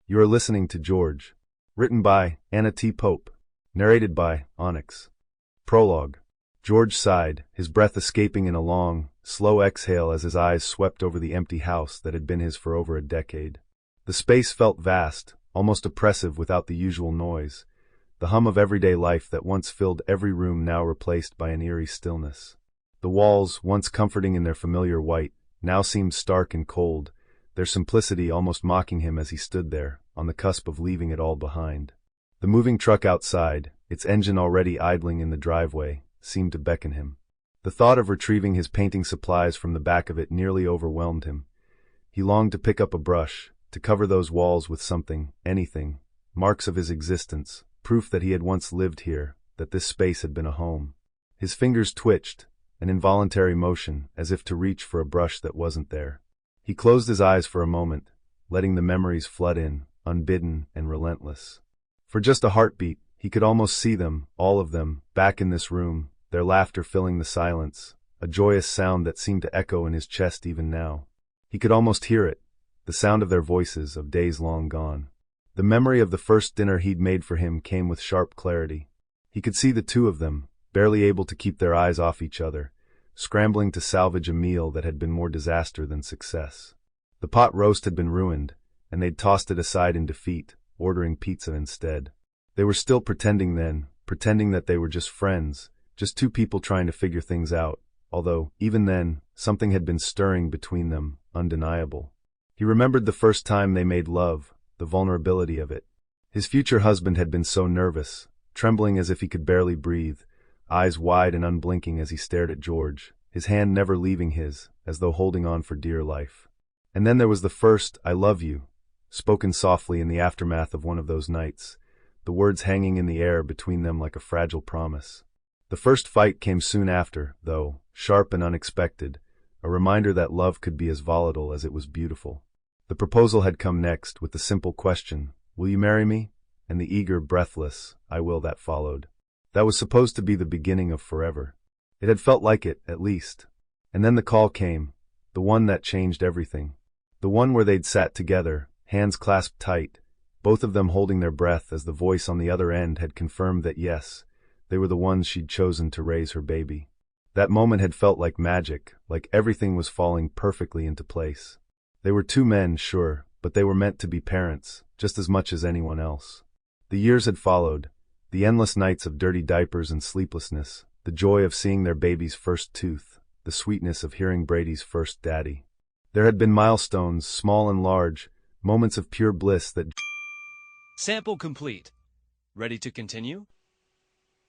You are listening to George. Written by Anna T. Pope. Narrated by Onyx. Prologue. George sighed, his breath escaping in a long, slow exhale as his eyes swept over the empty house that had been his for over a decade. The space felt vast, almost oppressive without the usual noise, the hum of everyday life that once filled every room now replaced by an eerie stillness. The walls, once comforting in their familiar white, now seemed stark and cold, their simplicity almost mocking him as he stood there, on the cusp of leaving it all behind. The moving truck outside, its engine already idling in the driveway, seemed to beckon him. The thought of retrieving his painting supplies from the back of it nearly overwhelmed him. He longed to pick up a brush, to cover those walls with something, anything, marks of his existence, proof that he had once lived here, that this space had been a home. His fingers twitched, an involuntary motion, as if to reach for a brush that wasn't there. He closed his eyes for a moment, letting the memories flood in, unbidden and relentless. For just a heartbeat, he could almost see them, all of them, back in this room, their laughter filling the silence, a joyous sound that seemed to echo in his chest even now. He could almost hear it, the sound of their voices of days long gone. The memory of the first dinner he'd made for him came with sharp clarity. He could see the two of them, barely able to keep their eyes off each other, scrambling to salvage a meal that had been more disaster than success. The pot roast had been ruined, and they'd tossed it aside in defeat, ordering pizza instead. They were still pretending then, pretending that they were just friends, just two people trying to figure things out, although, even then, something had been stirring between them, undeniable. He remembered the first time they made love, the vulnerability of it. His future husband had been so nervous, trembling as if he could barely breathe, eyes wide and unblinking as he stared at George, his hand never leaving his, as though holding on for dear life. And then there was the first, "I love you," spoken softly in the aftermath of one of those nights, the words hanging in the air between them like a fragile promise. The first fight came soon after, though, sharp and unexpected, a reminder that love could be as volatile as it was beautiful. The proposal had come next, with the simple question, "Will you marry me?" and the eager, breathless, "I will" that followed. That was supposed to be the beginning of forever. It had felt like it, at least. And then the call came, the one that changed everything. The one where they'd sat together, hands clasped tight, both of them holding their breath as the voice on the other end had confirmed that yes, they were the ones she'd chosen to raise her baby. That moment had felt like magic, like everything was falling perfectly into place. They were two men, sure, but they were meant to be parents, just as much as anyone else. The years had followed, the endless nights of dirty diapers and sleeplessness, the joy of seeing their baby's first tooth, the sweetness of hearing Brady's first daddy. There had been milestones, small and large, moments of pure bliss that... Sample complete. Ready to continue?